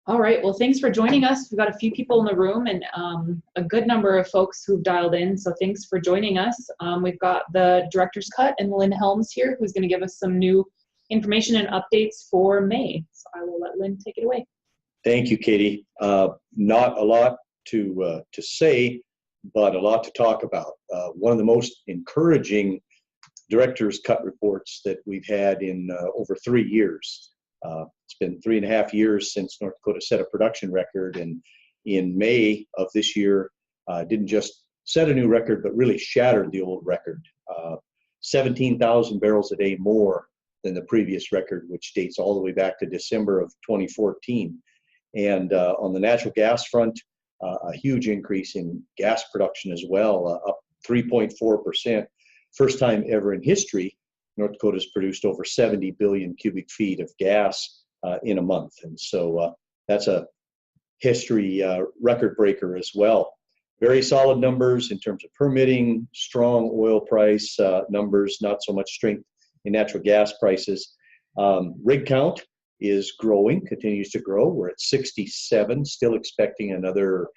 All right, well, thanks for joining us. We've got a few people in the room and a good number of folks who've dialed in, so thanks for joining us. We've got the Director's Cut and Lynn Helms here, who's gonna give us some new information and updates for May. So I will let Lynn take it away. Thank you, Katie. Not a lot to say, but a lot to talk about. One of the most encouraging Director's Cut reports that we've had in over 3 years. It's been 3.5 years since North Dakota set a production record, and in May of this year, didn't just set a new record, but really shattered the old record. 17,000 barrels a day more than the previous record, which dates all the way back to December of 2014. And on the natural gas front, a huge increase in gas production as well, up 3.4%. First time ever in history, North Dakota's produced over 70 billion cubic feet of gas in a month. And so that's a history record breaker as well. Very solid numbers in terms of permitting, strong oil price numbers, not so much strength in natural gas prices. Rig count is growing, continues to grow. We're at 67, still expecting another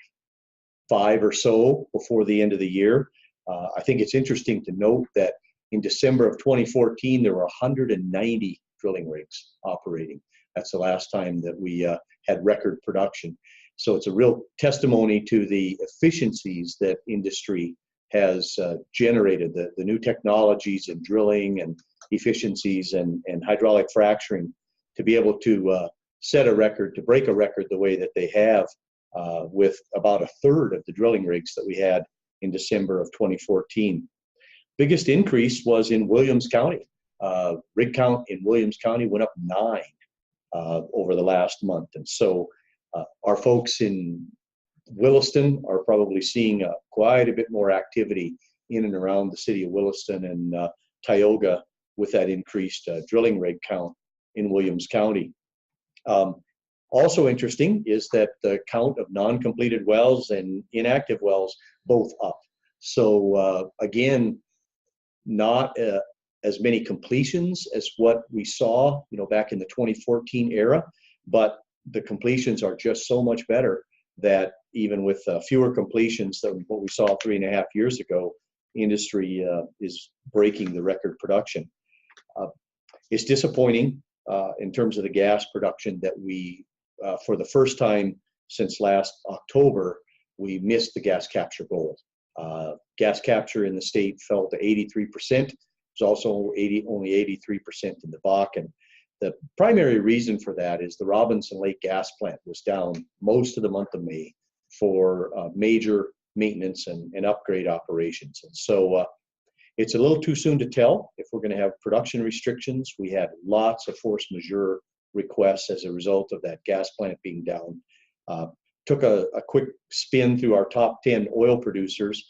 5 or so before the end of the year. I think it's interesting to note that in December of 2014, there were 190 drilling rigs operating. That's the last time that we had record production. So it's a real testimony to the efficiencies that industry has generated, the new technologies in drilling and efficiencies and hydraulic fracturing to be able to set a record, to break a record the way that they have with about 1/3 of the drilling rigs that we had in December of 2014. Biggest increase was in Williams County. Rig count in Williams County went up 9 over the last month. And so our folks in Williston are probably seeing quite a bit more activity in and around the city of Williston and Tioga with that increased drilling rig count in Williams County. Also interesting is that the count of non-completed wells and inactive wells both up. So again, not as many completions as what we saw, back in the 2014 era, but the completions are just so much better that even with fewer completions than what we saw 3.5 years ago, industry is breaking the record production. It's disappointing in terms of the gas production that we, for the first time since last October, we missed the gas capture goal. Gas capture in the state fell to 83%. It's also only 83% in the Bakken. The primary reason for that is the Robinson Lake gas plant was down most of the month of May for major maintenance and upgrade operations. And so it's a little too soon to tell if we're going to have production restrictions. We had lots of force majeure requests as a result of that gas plant being down. Took a quick spin through our top 10 oil producers.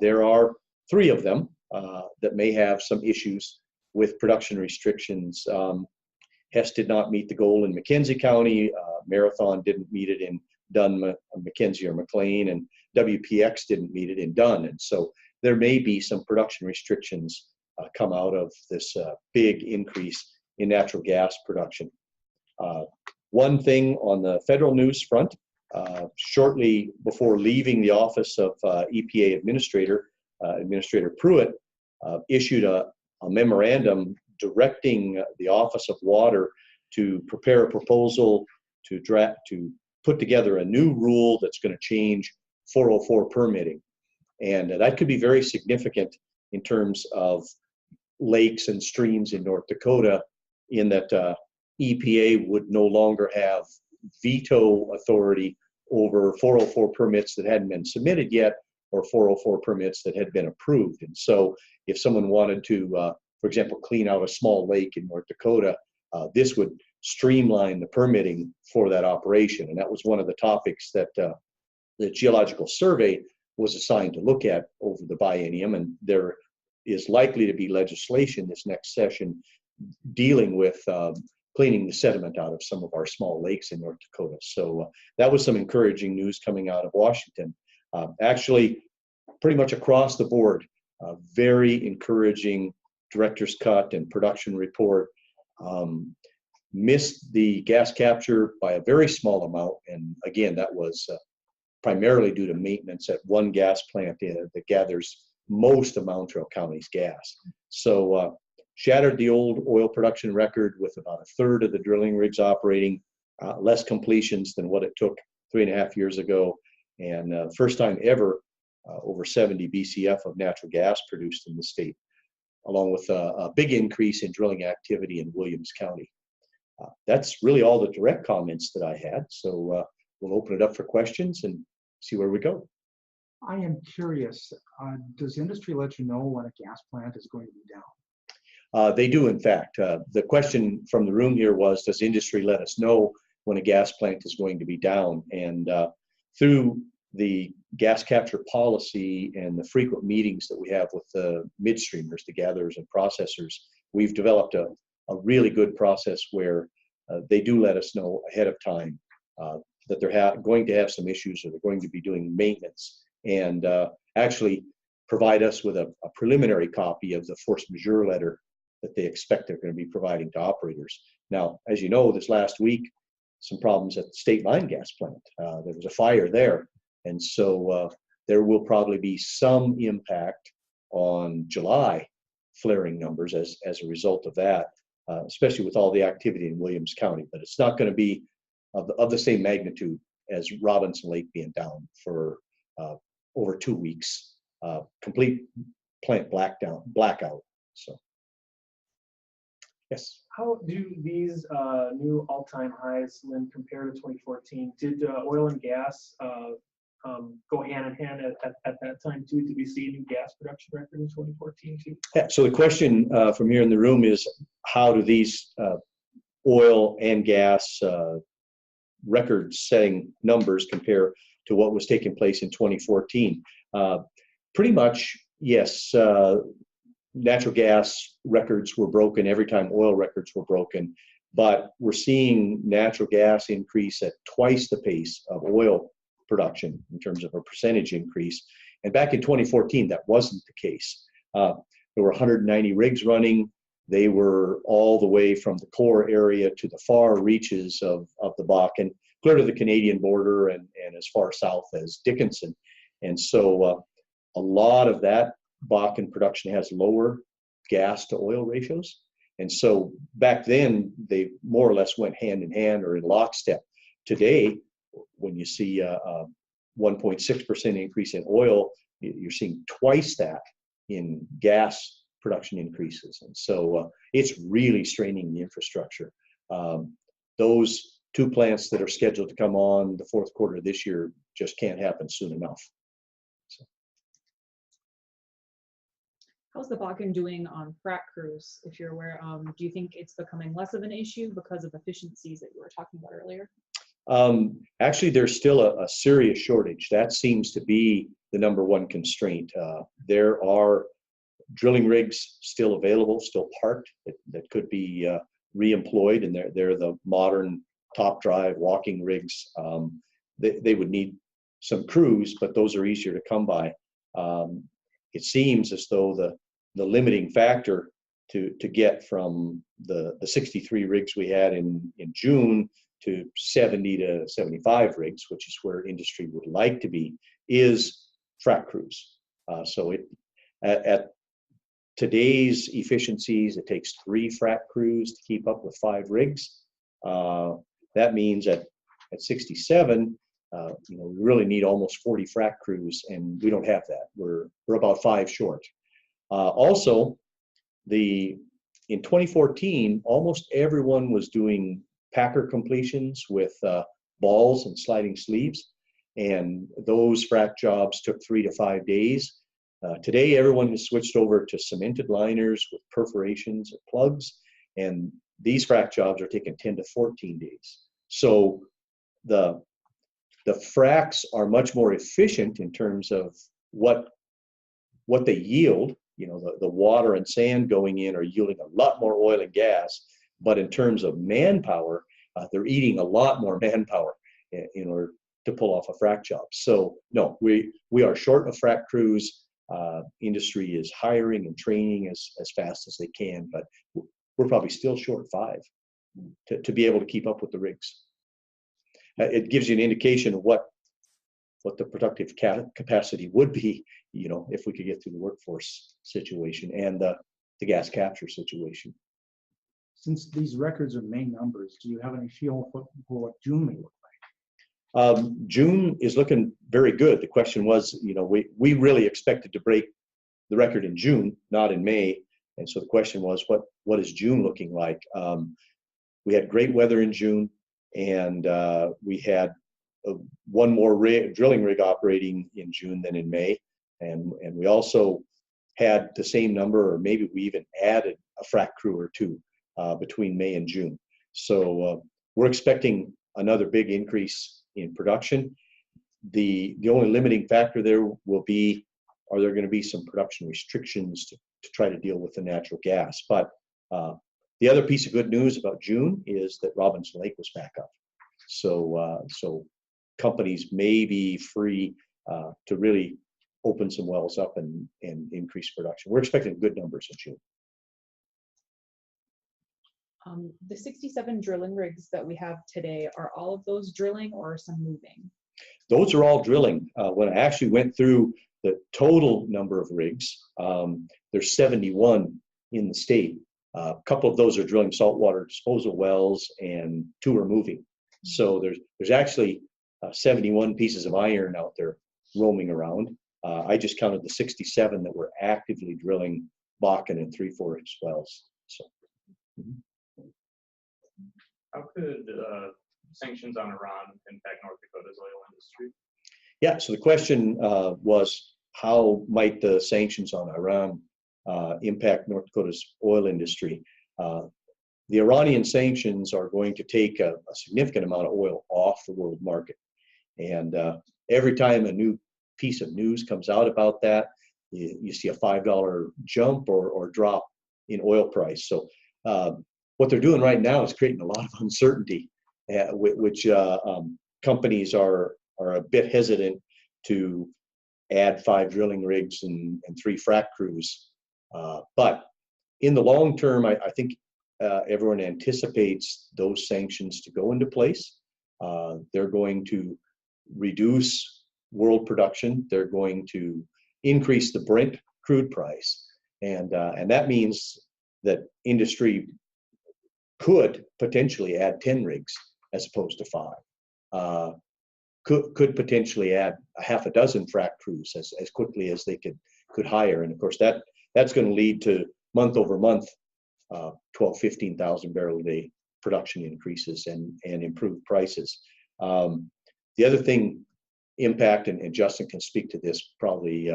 There are 3 of them that may have some issues with production restrictions. Hess did not meet the goal in McKenzie County. Marathon didn't meet it in Dunn, McKenzie, or McLean, and WPX didn't meet it in Dunn. And so there may be some production restrictions come out of this big increase in natural gas production. One thing on the federal news front, shortly before leaving the office of EPA Administrator, Administrator Pruitt issued a memorandum directing the Office of Water to prepare a proposal to put together a new rule that's going to change 404 permitting. And that could be very significant in terms of lakes and streams in North Dakota, in that EPA would no longer have veto authority over 404 permits that hadn't been submitted yet, or 404 permits that had been approved. And so if someone wanted to, for example, clean out a small lake in North Dakota, this would streamline the permitting for that operation. And that was one of the topics that the Geological Survey was assigned to look at over the biennium. And there is likely to be legislation this next session dealing with cleaning the sediment out of some of our small lakes in North Dakota. So that was some encouraging news coming out of Washington. Actually, pretty much across the board, very encouraging director's cut and production report. missed the gas capture by a very small amount. And again, that was primarily due to maintenance at one gas plant that gathers most of Mountrail County's gas. So shattered the old oil production record with about a third of the drilling rigs operating, less completions than what it took 3.5 years ago, and first time ever over 70 BCF of natural gas produced in the state, along with a big increase in drilling activity in Williams County. That's really all the direct comments that I had. So we'll open it up for questions and see where we go. I am curious, does industry let you know when a gas plant is going to be down? They do, in fact. The question from the room here was, does industry let us know when a gas plant is going to be down? And through the gas capture policy and the frequent meetings that we have with the midstreamers, the gatherers and processors, we've developed a really good process where they do let us know ahead of time that they're going to have some issues, or they're going to be doing maintenance, and actually provide us with a preliminary copy of the force majeure letter that they expect they're going to be providing to operators. Now, as you know, this last week, some problems at the State Line gas plant. There was a fire there, and so there will probably be some impact on July flaring numbers as a result of that, especially with all the activity in Williams County. But it's not going to be of the same magnitude as Robinson Lake being down for over 2 weeks, complete plant blackout. So, yes. How do these new all-time highs, Lynn, compare to 2014? Did oil and gas go hand in hand at that time too? Did we see a new gas production record in 2014 too? Yeah, so the question from here in the room is, how do these oil and gas record-setting numbers compare to what was taking place in 2014? Pretty much, yes. Natural gas records were broken every time oil records were broken, but we're seeing natural gas increase at twice the pace of oil production in terms of a percentage increase. And back in 2014, that wasn't the case. There were 190 rigs running. They were all the way from the core area to the far reaches of the Bakken, clear to the Canadian border and as far south as Dickinson. And so a lot of that Bakken production has lower gas to oil ratios. And so back then, they more or less went hand in hand or in lockstep. Today, when you see a 1.6% increase in oil, you're seeing twice that in gas production increases. And so it's really straining the infrastructure. Those 2 plants that are scheduled to come on the fourth quarter of this year just can't happen soon enough. So. How's the Bakken doing on frac crews, if you're aware? Do you think it's becoming less of an issue because of efficiencies that you were talking about earlier? Actually, there's still a serious shortage. That seems to be the #1 constraint. There are drilling rigs still available, still parked, that could be reemployed, and they're the modern top drive walking rigs. They would need some crews, but those are easier to come by. It seems as though the limiting factor to get from the 63 rigs we had in June to 70 to 75 rigs, which is where industry would like to be, is frac crews. So at today's efficiencies, it takes 3 frac crews to keep up with 5 rigs. That means at 67, we really need almost 40 frac crews, and we don't have that. We're about 5 short. Also, in 2014, almost everyone was doing packer completions with balls and sliding sleeves, and those frac jobs took 3 to 5 days. Today, everyone has switched over to cemented liners with perforations or plugs, and these frac jobs are taking 10 to 14 days. So the fracs are much more efficient in terms of what they yield. The water and sand going in are yielding a lot more oil and gas, but in terms of manpower, they're eating a lot more manpower in order to pull off a frac job. So no, we are short of frac crews. Industry is hiring and training as fast as they can, but we're probably still short 5. to be able to keep up with the rigs. It gives you an indication of what the productive capacity would be, you know, if we could get through the workforce situation and the gas capture situation. Since these records are May numbers, do you have any feel for what June may look like? June is looking very good. The question was, you know, we really expected to break the record in June, not in May. And so the question was, what is June looking like? We had great weather in June, and we had one more drilling rig operating in June than in May. And we also had the same number, or maybe we even added a frac crew or two between May and June. So we're expecting another big increase in production. The only limiting factor there will be, are there going to be some production restrictions to try to deal with the natural gas? But the other piece of good news about June is that Robinson Lake was back up. So companies may be free to really open some wells up and increase production. We're expecting good numbers in June. The 67 drilling rigs that we have today, are all of those drilling or are some moving? Those are all drilling. When I actually went through the total number of rigs, there's 71 in the state. A couple of those are drilling saltwater disposal wells, and 2 are moving. So there's actually 71 pieces of iron out there roaming around. I just counted the 67 that were actively drilling Bakken and Three Forks wells. So. How could sanctions on Iran impact North Dakota's oil industry? Yeah, so the question was, how might the sanctions on Iran impact North Dakota's oil industry? The Iranian sanctions are going to take a significant amount of oil off the world market. And every time a new piece of news comes out about that, you see a $5 jump or drop in oil price. So what they're doing right now is creating a lot of uncertainty, which companies are a bit hesitant to add 5 drilling rigs and 3 frac crews. But in the long term, I think everyone anticipates those sanctions to go into place. They're going to reduce world production. They're going to increase the Brent crude price. And that means that industry could potentially add 10 rigs as opposed to 5. Could potentially add a half a dozen frac crews as quickly as they could hire. And of course, that's going to lead to month over month 12, 15,000 barrel a day production increases and improved prices. The other thing, impact, and Justin can speak to this probably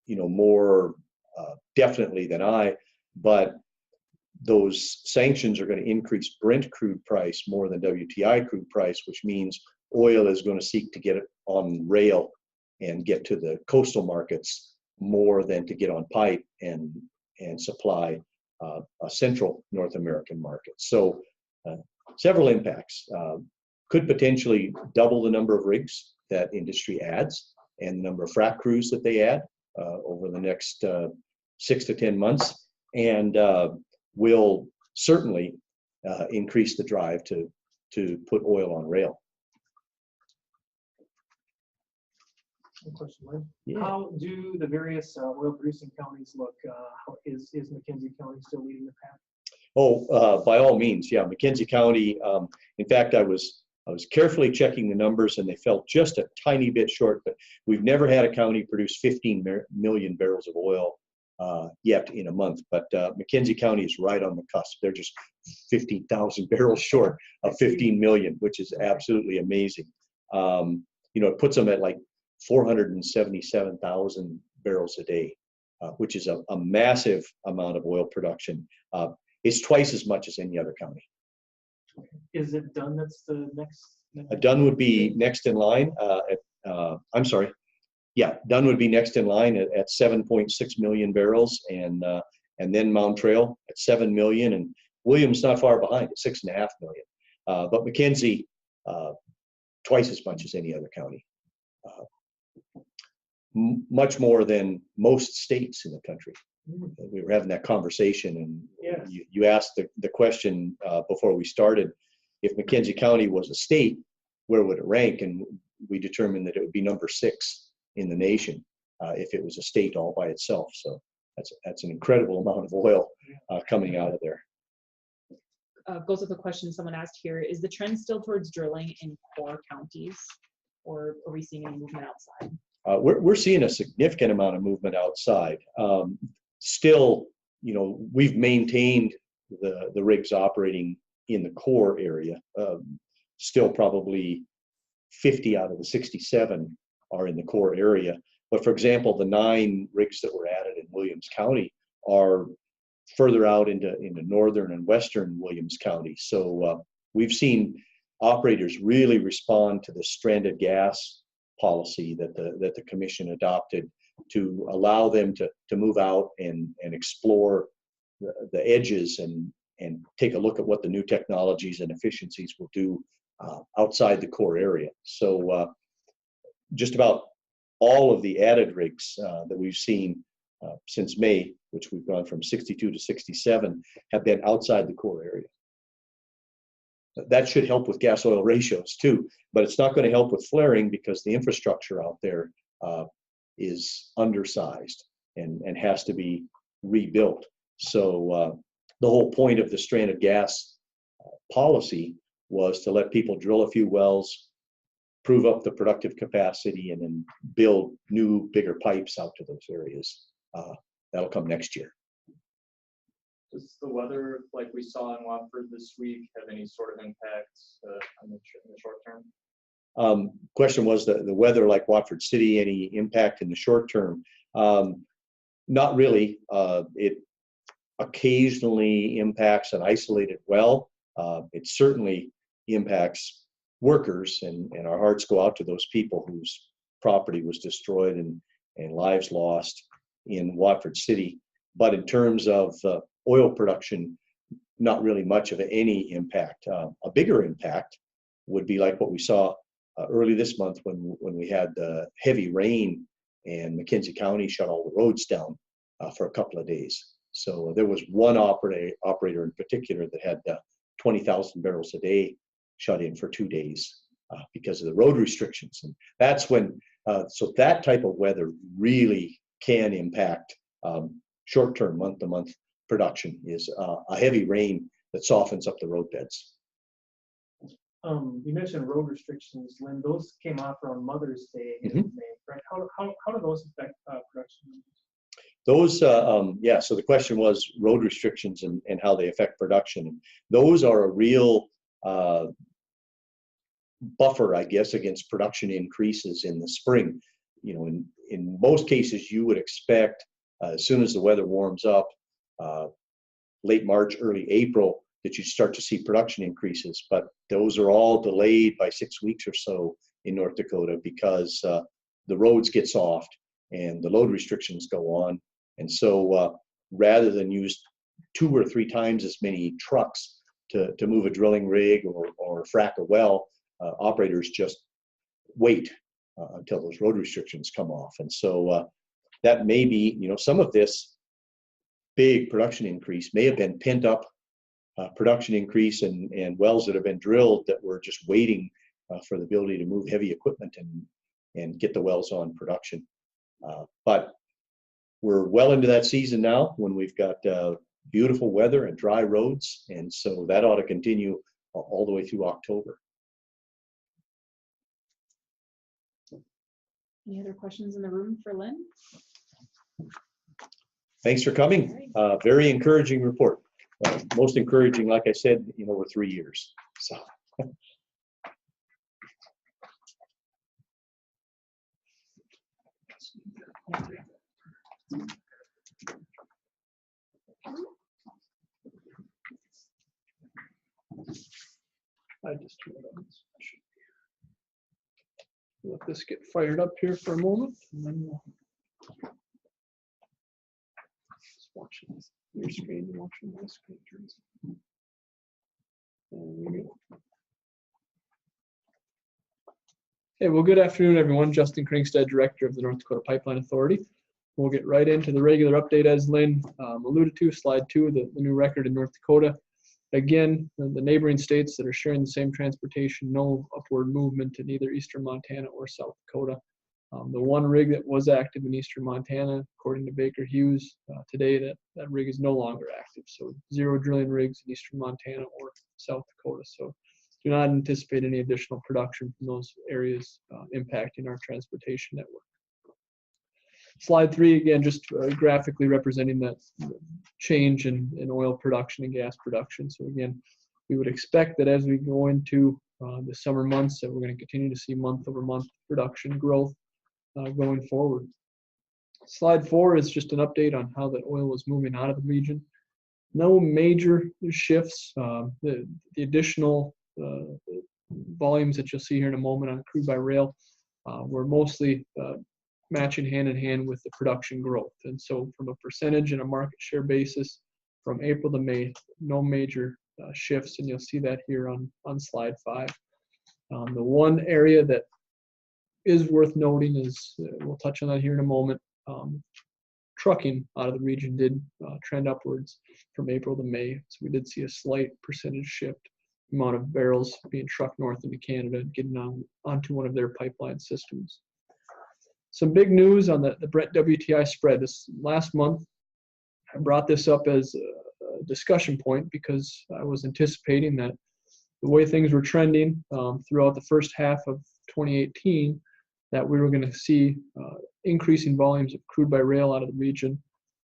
more definitely than I, but those sanctions are going to increase Brent crude price more than WTI crude price, which means oil is going to seek to get it on rail and get to the coastal markets more than to get on pipe and supply a central North American market. So several impacts. Could potentially double the number of rigs that industry adds and the number of frac crews that they add over the next 6 to 10 months, and will certainly increase the drive to put oil on rail. Question, Lynn. Yeah. How do the various oil-producing counties look? Is McKenzie County still leading the pack? Oh, by all means, yeah. McKenzie County. In fact, I was carefully checking the numbers, and they fell just a tiny bit short. But we've never had a county produce 15 million barrels of oil yet in a month. But McKenzie County is right on the cusp. They're just 15,000 barrels short of 15 million, which is absolutely amazing. It puts them at like 477,000 barrels a day, which is a massive amount of oil production. It's twice as much as any other county. Is it Dunn that's the next? Dunn would be next in line. I'm sorry. Yeah, Dunn would be next in line at 7.6 million barrels, and then Mount Trail at 7 million, and Williams not far behind at 6.5 million. But McKenzie, twice as much as any other county. Much more than most states in the country. We were having that conversation, and Yes. You asked the question before we started, if McKenzie County was a state, where would it rank? And we determined that it would be number 6 in the nation if it was a state all by itself. So that's an incredible amount of oil coming out of there. Goes with the question someone asked here. Is the trend still towards drilling in core counties, or are we seeing any movement outside? We're seeing a significant amount of movement outside. Still, we've maintained the rigs operating in the core area. Still probably 50 out of the 67 are in the core area. But for example, the 9 rigs that were added in Williams County are further out into northern and western Williams County. So we've seen operators really respond to the stranded gas policy that the commission adopted to allow them to move out and explore the edges and take a look at what the new technologies and efficiencies will do outside the core area. So just about all of the added rigs that we've seen since May, which we've gone from 62 to 67, have been outside the core area. That should help with gas oil ratios too, but it's not going to help with flaring because the infrastructure out there is undersized and has to be rebuilt. So the whole point of the stranded gas policy was to let people drill a few wells, prove up the productive capacity, and then build new, bigger pipes out to those areas. That'll come next year. Does the weather, like we saw in Watford this week, have any sort of impact in the short term? Question was the weather, like Watford City, any impact in the short term? Not really. It occasionally impacts an isolated well. It certainly impacts workers, and our hearts go out to those people whose property was destroyed and lives lost in Watford City. But in terms of oil production, not really much of any impact. A bigger impact would be like what we saw early this month when we had the heavy rain and McKenzie County shut all the roads down for a couple of days. So there was one operator in particular that had 20,000 barrels a day shut in for 2 days because of the road restrictions. And that's when, so that type of weather really can impact short-term, month-to-month production, is a heavy rain that softens up the road beds. You mentioned road restrictions, Lynn. Those came off around Mother's Day in May, right? How do those affect production? Those, yeah, so the question was road restrictions and how they affect production. Those are a real buffer, I guess, against production increases in the spring. In most cases, you would expect as soon as the weather warms up, late March, early April, that you start to see production increases. But those are all delayed by 6 weeks or so in North Dakota because the roads get soft and the load restrictions go on. And so rather than use 2 or 3 times as many trucks to move a drilling rig or frack a well, operators just wait until those road restrictions come off. And so that may be, some of this big production increase may have been pent up production increase and wells that have been drilled that were just waiting for the ability to move heavy equipment and get the wells on production. But we're well into that season now when we've got beautiful weather and dry roads. And so that ought to continue all the way through October. Any other questions in the room for Lynn? Thanks for coming. Very encouraging report. Most encouraging, like I said, in over 3 years. So. I just turned it on. Let this get fired up here for a moment, and then we'll just watch your screen and watching my screen. There we go. Hey, well, good afternoon, everyone. Justin Kringstad, Director of the North Dakota Pipeline Authority. we'll get right into the regular update as Lynn alluded to, slide 2, the new record in North Dakota. Again, the neighboring states that are sharing the same transportation, no upward movement in either eastern Montana or South Dakota. The one rig that was active in eastern Montana, according to Baker Hughes, today that rig is no longer active. So 0 drilling rigs in eastern Montana or South Dakota. So do not anticipate any additional production from those areas impacting our transportation network. Slide 3, again, just graphically representing that change in oil production and gas production. So again, we would expect that as we go into the summer months that we're going to continue to see month-over-month production growth going forward. Slide 4 is just an update on how that oil is moving out of the region. No major shifts. The additional volumes that you'll see here in a moment on crude by rail were mostly matching hand in hand with the production growth. And so from a percentage and a market share basis from April to May, no major shifts, and you'll see that here on slide 5. The one area that is worth noting is, we'll touch on that here in a moment, trucking out of the region did trend upwards from April to May. So we did see a slight percentage shift, amount of barrels being trucked north into Canada and getting onto one of their pipeline systems. Some big news on the Brent WTI spread. This last month, I brought this up as a discussion point because I was anticipating that the way things were trending throughout the first half of 2018, that we were going to see increasing volumes of crude by rail out of the region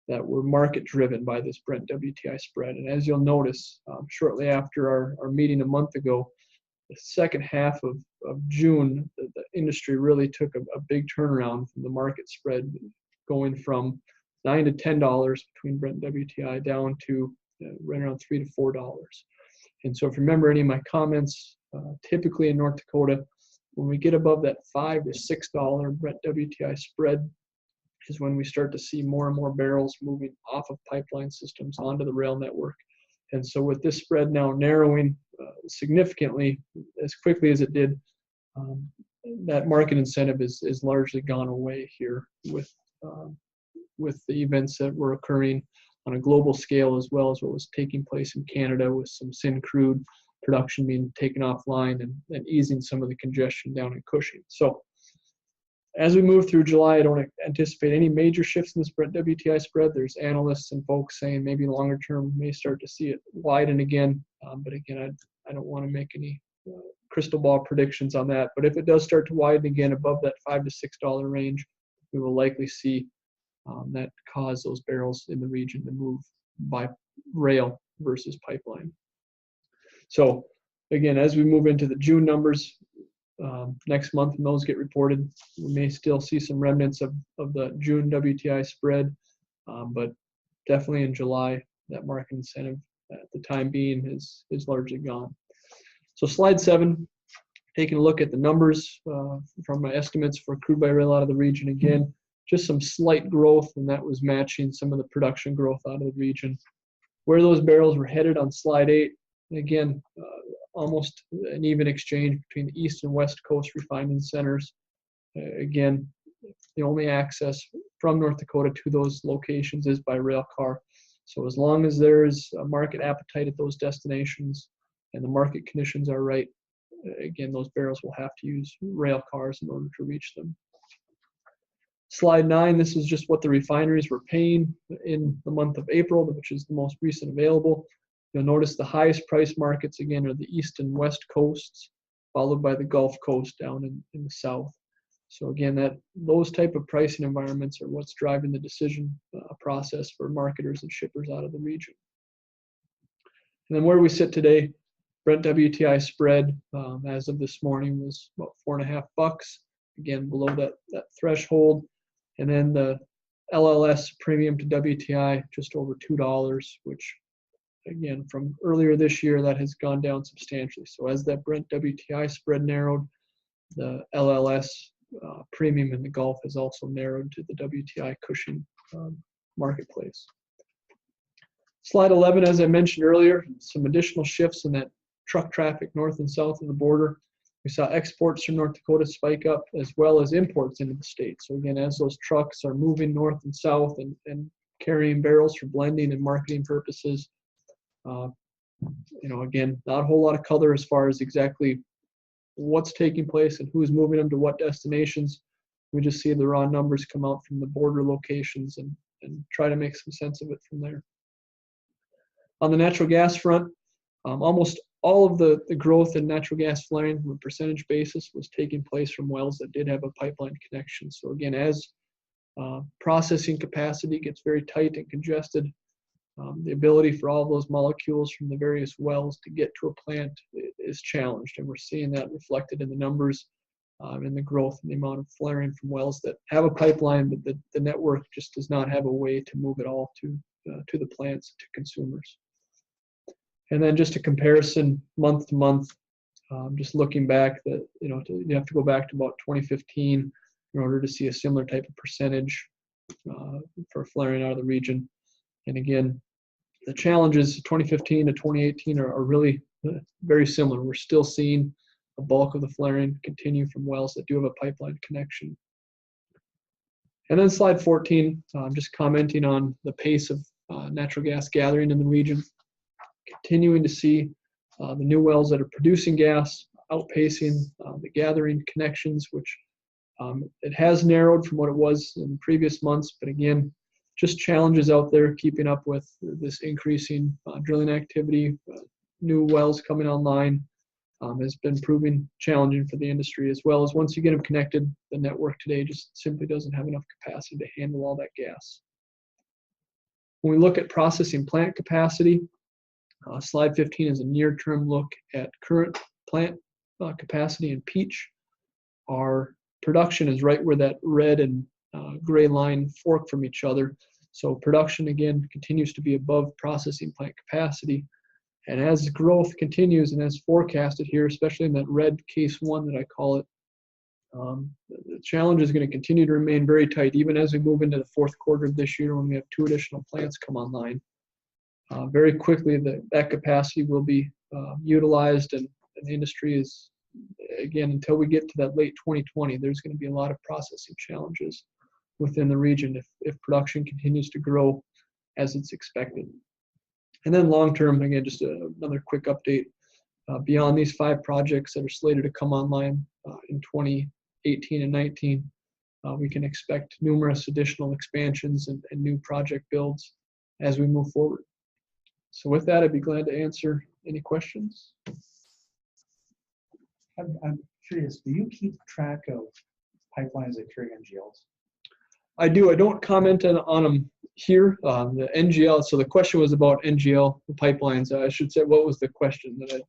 that were market driven by this Brent WTI spread. And as you'll notice, shortly after our meeting a month ago, the second half of June, the industry really took a big turnaround from the market spread, going from $9 to $10 between Brent and WTI down to right around $3 to $4. And so if you remember any of my comments, typically in North Dakota, when we get above that $5 to $6 Brent WTI spread is when we start to see more and more barrels moving off of pipeline systems onto the rail network. And so with this spread now narrowing significantly as quickly as it did, that market incentive is largely gone away here with the events that were occurring on a global scale, as well as what was taking place in Canada with some syn crude production being taken offline and easing some of the congestion down in Cushing. So as we move through July, I don't anticipate any major shifts in this Brent WTI spread. There's analysts and folks saying maybe longer term may start to see it widen again. But again, I don't want to make any crystal ball predictions on that. But if it does start to widen again above that $5 to $6 range, we will likely see that cause those barrels in the region to move by rail versus pipeline. So again, as we move into the June numbers, next month when those get reported, we may still see some remnants of the June WTI spread, but definitely in July, that market incentive at the time being is largely gone. So slide 7, taking a look at the numbers from my estimates for crude by rail out of the region. Again, just some slight growth, and that was matching some of the production growth out of the region. Where those barrels were headed on slide 8, again, almost an even exchange between the east and west coast refining centers. Again, the only access from North Dakota to those locations is by rail car. So as long as there is a market appetite at those destinations and the market conditions are right, again, those barrels will have to use rail cars in order to reach them. Slide 9, this is just what the refineries were paying in the month of April, which is the most recent available. You'll notice the highest price markets, again, are the east and west coasts, followed by the Gulf Coast down in the south. So again, those type of pricing environments are what's driving the decision process for marketers and shippers out of the region. And then where we sit today, Brent WTI spread as of this morning was about $4.50, again below that threshold. And then the LLS premium to WTI just over $2, which again from earlier this year that has gone down substantially. So as that Brent WTI spread narrowed, the LLS premium in the Gulf has also narrowed to the WTI Cushing marketplace. Slide 11, as I mentioned earlier, some additional shifts in that truck traffic north and south of the border. We saw exports from North Dakota spike up as well as imports into the state. So again, as those trucks are moving north and south and carrying barrels for blending and marketing purposes, again, not a whole lot of color as far as exactly what's taking place and who's moving them to what destinations. We just see the raw numbers come out from the border locations and try to make some sense of it from there. On the natural gas front, almost all of the growth in natural gas flaring from a percentage basis was taking place from wells that did have a pipeline connection. So again, as processing capacity gets very tight and congested, the ability for all of those molecules from the various wells to get to a plant is challenged. And we're seeing that reflected in the numbers and the growth in the amount of flaring from wells that have a pipeline, but the network just does not have a way to move it all to the plants, to consumers. And then just a comparison month to month, just looking back that, you have to go back to about 2015 in order to see a similar type of percentage for flaring out of the region. And again, the challenges 2015 to 2018 are really very similar. We're still seeing a bulk of the flaring continue from wells that do have a pipeline connection. And then slide 14, just commenting on the pace of natural gas gathering in the region. Continuing to see the new wells that are producing gas outpacing the gathering connections, which it has narrowed from what it was in previous months, but again, just challenges out there keeping up with this increasing drilling activity. New wells coming online has been proving challenging for the industry, as well as once you get them connected, the network today just simply doesn't have enough capacity to handle all that gas. When we look at processing plant capacity, slide 15 is a near-term look at current plant capacity in Peach. Our production is right where that red and gray line fork from each other. So production, again, continues to be above processing plant capacity. And as growth continues and as forecasted here, especially in that red case 1 that I call it, the challenge is going to continue to remain very tight, even as we move into the fourth quarter of this year when we have 2 additional plants come online. Very quickly, that capacity will be utilized, and the industry is, again, until we get to that late 2020, there's going to be a lot of processing challenges within the region if production continues to grow as it's expected. And then long term, again, just another quick update. Beyond these 5 projects that are slated to come online in 2018 and 19, we can expect numerous additional expansions and new project builds as we move forward. So with that, I'd be glad to answer any questions. I'm curious, do you keep track of pipelines that carry NGLs? I do. I don't comment on them here. The NGL, so the question was about NGL pipelines. I should say, what was the question that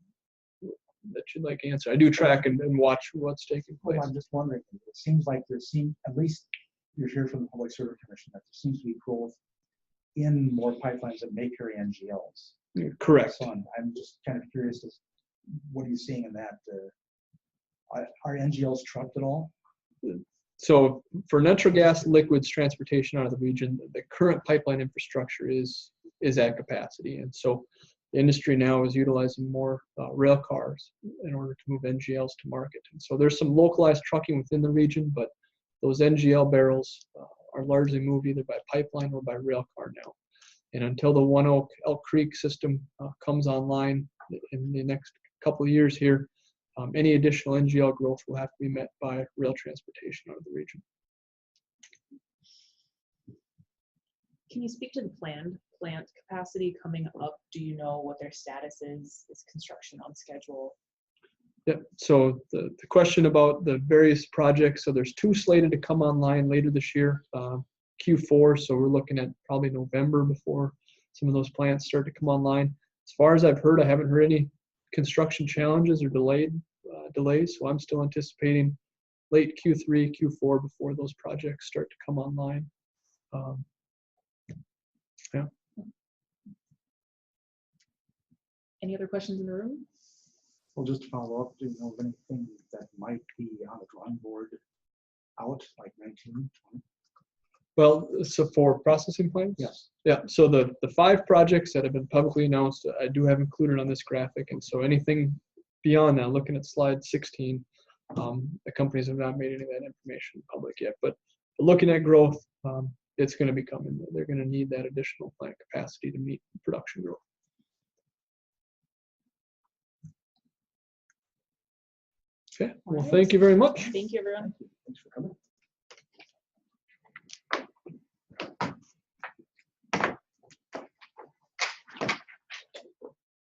you'd like to answer? I do track and watch what's taking place. Well, I'm just wondering, it seems like at least you're here from the Public Service Commission, that there seems to be growth in more pipelines that may carry NGLs. Correct. So I'm just kind of curious, what are you seeing in that? Are NGLs trucked at all? So for natural gas liquids transportation out of the region, the current pipeline infrastructure is at capacity. And so the industry now is utilizing more rail cars in order to move NGLs to market. And so there's some localized trucking within the region, but those NGL barrels are largely moved either by pipeline or by rail car now. And until the One Oak Elk Creek system comes online in the next couple of years here, any additional NGL growth will have to be met by rail transportation out of the region. Can you speak to the planned plant capacity coming up? Do you know what their status is? Is construction on schedule? Yep. So the question about the various projects, so there's 2 slated to come online later this year, Q4. So we're looking at probably November before some of those plants start to come online. As far as I've heard, I haven't heard any construction challenges or delays. So I'm still anticipating late Q3, Q4 before those projects start to come online. Yeah. Any other questions in the room? Well, just to follow up, do you know of anything that might be on the drawing board out, like 19, 20? Well, so for processing plants? Yes. Yeah, so the 5 projects that have been publicly announced, I do have included on this graphic. And so anything beyond that, looking at slide 16, the companies have not made any of that information public yet, but looking at growth, it's going to be coming. They're going to need that additional plant capacity to meet production growth. Okay, well, thank you very much. Thank you, everyone. Thanks for coming.